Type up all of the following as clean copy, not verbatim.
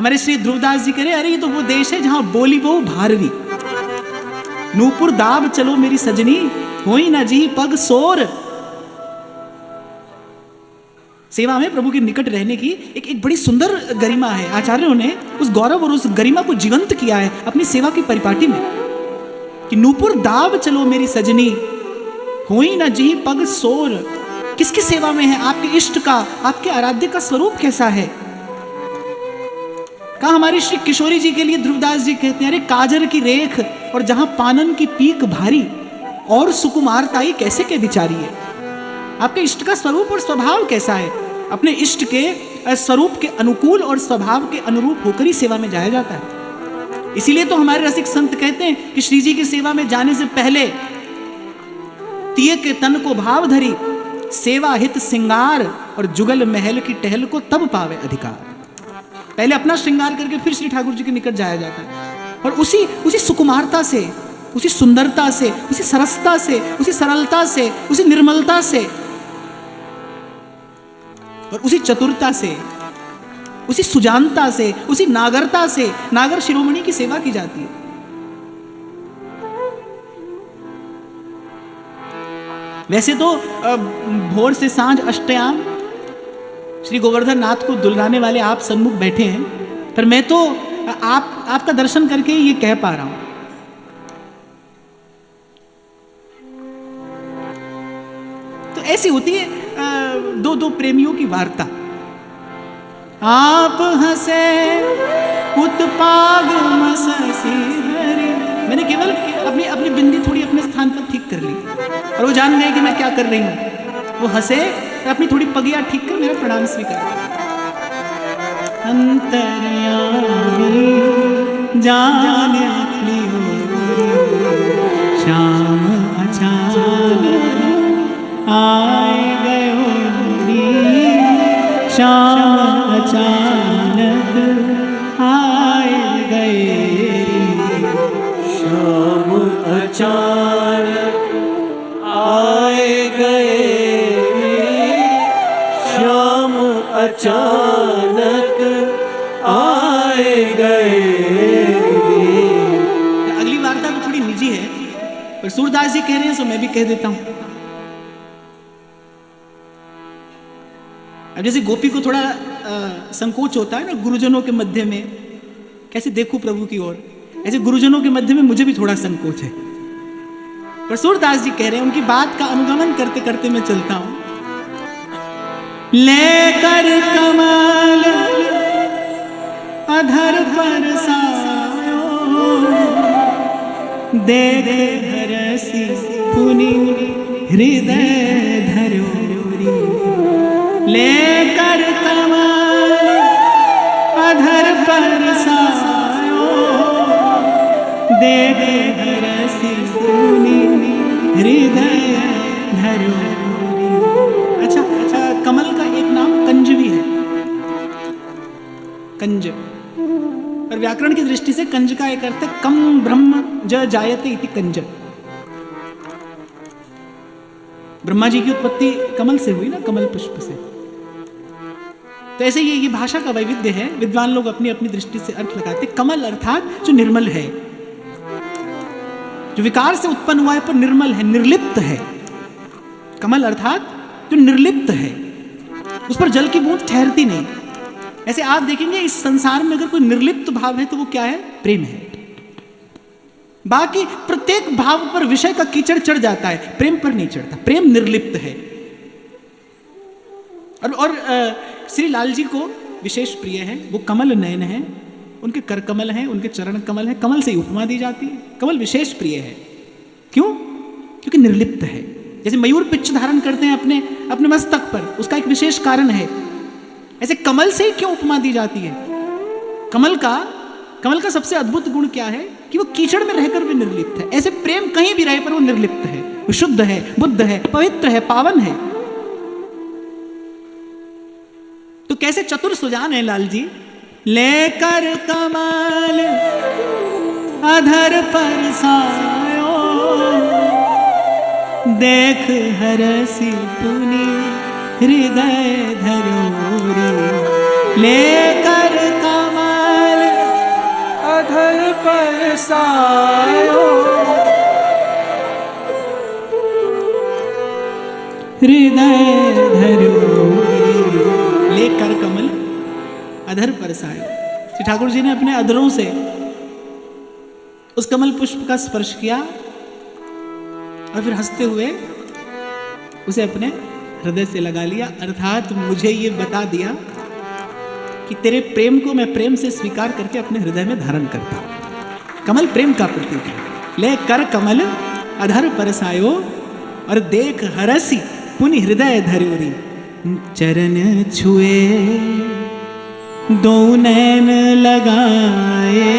हमारे श्री ध्रुवदास जी कह रहे, अरे ये तो वो देश है जहां बोली बहु भारवी, नूपुर दाब चलो मेरी सजनी, होई ना जी पग सोर। सेवा में प्रभु के निकट रहने की एक बड़ी सुंदर गरिमा है। आचार्यों ने उस गौरव और उस गरिमा को जीवंत किया है अपनी सेवा की परिपाटी में, कि नूपुर दाब चलो मेरी सजनी, होई ना जी पग सोर। किसकी सेवा में है? आपके इष्ट का, आपके आराध्य का स्वरूप कैसा है? कहा हमारी श्री किशोरी जी के लिए ध्रुवदास जी कहते हैं, अरे काजर की रेख और जहां पानन की पीक भारी, और सुकुमारताई कैसे के बिचारी है। आपके इष्ट का स्वरूप और स्वभाव कैसा है? अपने इष्ट के स्वरूप के अनुकूल और स्वभाव के अनुरूप होकर ही सेवा में जाया जाता है। इसीलिए तो हमारे रसिक संत कहते हैं कि श्री जी की सेवा में जाने से पहले तिये के तन को भाव धरी, सेवा हित सिंगार और जुगल महल की टहल को तब पावे अधिकार। पहले अपना श्रृंगार करके फिर श्री ठाकुर जी के निकट जाया जाता है, और उसी सुकुमारता से, उसी सुंदरता से, उसी सरसता से, उसी सरलता से, उसी निर्मलता से और उसी चतुरता से, उसी सुजानता से, उसी नागरता से नागर शिरोमणि की सेवा की जाती है। वैसे तो भोर से सांझ अष्टयाम श्री गोवर्धन नाथ को दुलराने वाले आप सन्मुख बैठे हैं, पर मैं तो आपका दर्शन करके ये कह पा रहा हूं। तो ऐसी होती है दो प्रेमियों की वार्ता। आप हंसे उत्पाग मससी हरि। मैंने केवल अपनी बिंदी थोड़ी अपने स्थान पर ठीक कर ली, और वो जान गए कि मैं क्या कर रही हूं। वो हंसे और अपनी थोड़ी पगिया ठीक कर मेरा प्रणाम स्वीकार। अंतर्यामी जाने श्याम अचानक आए गयो री, श्याम अचानक आए गए, श्याम अचानक आए गए, श्याम अचानक आए गए। अगली वार्ता तो थोड़ी निजी है, पर सूरदास जी कह रहे हैं तो मैं भी कह देता हूं। अब जैसे गोपी को थोड़ा संकोच होता है ना गुरुजनों के मध्य में, कैसे देखूं प्रभु की ओर, ऐसे गुरुजनों के मध्य में मुझे भी थोड़ा संकोच है। पर सूरदास जी कह रहे हैं, उनकी बात का अनुगमन करते करते मैं चलता हूं। लेकर कमल अधर पर सायो, देख हरसी पुनि हृदय धरो। लेकर कमल अधर पर सायो, देख हरसी पुनि हृदय धरो। अच्छा, कमल का एक नाम कंज भी है, कंज। और व्याकरण की दृष्टि से कंज का एक अर्थ है कम ब्रह्म ज जायते इति कंज। ब्रह्मा जी की उत्पत्ति कमल से हुई ना, कमल पुष्प से। तो ऐसे ये भाषा का वैविध्य है, विद्वान लोग अपनी अपनी दृष्टि से अर्थ लगाते। कमल अर्थात जो निर्मल है, जो विकार से उत्पन्न हुआ है पर निर्मल है, निर्लिप्त है। कमल अर्थात जो निर्लिप्त है, उस पर जल की बूंद ठहरती नहीं। ऐसे आप देखेंगे इस संसार में अगर कोई निर्लिप्त भाव है तो वो क्या है? प्रेम है। बाकी प्रत्येक भाव पर विषय का कीचड़ चढ़ जाता है, प्रेम पर नहीं चढ़ता। प्रेम निर्लिप्त है। और श्री लाल जी को विशेष प्रिय है, वो कमल नयन है, उनके कर कमल हैं, उनके चरण कमल हैं, कमल से उपमा दी जाती है। कमल विशेष प्रिय है। क्यों? क्योंकि निर्लिप्त है। जैसे मयूर पिच्छ धारण करते हैं अपने मस्तक पर, उसका एक विशेष कारण है। ऐसे कमल से ही क्यों उपमा दी जाती है? कमल का सबसे अद्भुत गुण क्या है कि वो कीचड़ में रहकर भी निर्लिप्त है। ऐसे प्रेम कहीं भी रहे पर वो निर्लिप्त है, वो शुद्ध है, बुद्ध है, पवित्र है, पावन है। तो कैसे चतुर सुजान है लाल जी। लेकर कमल अधर पर सायो, देख हरसी पुनि हृदय धरो रे। लेकर कमल बरसायो हृदय धरो ले कर कमल अधर परसायो। श्री ठाकुर जी ने अपने अधरों से उस कमल पुष्प का स्पर्श किया और फिर हंसते हुए उसे अपने हृदय से लगा लिया, अर्थात मुझे ये बता दिया कि तेरे प्रेम को मैं प्रेम से स्वीकार करके अपने हृदय में धारण करता हूं। कमल प्रेम का प्रतीक है। ले कर कमल अधर परसायो और देख हरसी पुनि हृदय धरोरी। चरण छुए दो नैन लगाए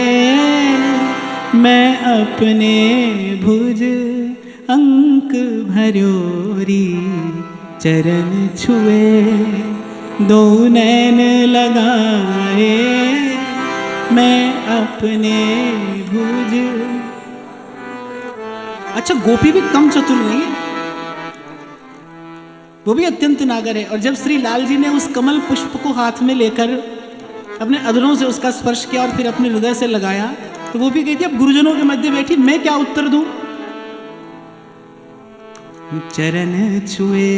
मैं अपने भुज अंक भरोरी। चरण छुए दो नैन लगाए मैं अपने भुज। अच्छा, गोपी भी कम चतुर नहीं है, वो भी अत्यंत नागर है। और जब श्री लाल जी ने उस कमल पुष्प को हाथ में लेकर अपने अधरों से उसका स्पर्श किया और फिर अपने हृदय से लगाया, तो वो भी कहती अब गुरुजनों के मध्य बैठी मैं क्या उत्तर दूं। चरण छुए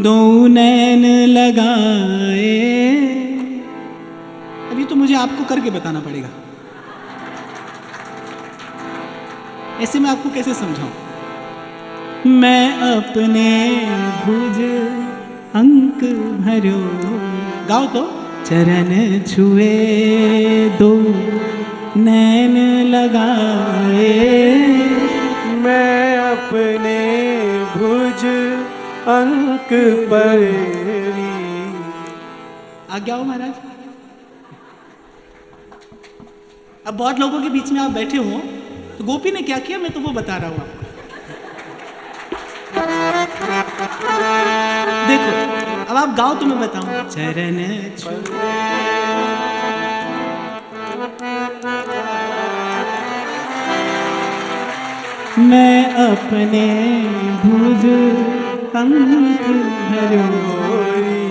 दो नैन लगाए। अभी तो मुझे आपको करके बताना पड़ेगा, ऐसे मैं आपको कैसे समझाऊं। मैं अपने भुज अंक भरो, गाओ तो। चरण छुए दो नैन लगाए मैं अपने भुज अंक पर। आ गया हो महाराज। अब बहुत लोगों के बीच में आप बैठे हो, तो गोपी ने क्या किया मैं तो वो बता रहा हूं आपको। देखो अब आप गाओ तो मैं बताऊं। चरण छुए मैं अपने भुज अंक भरोरी।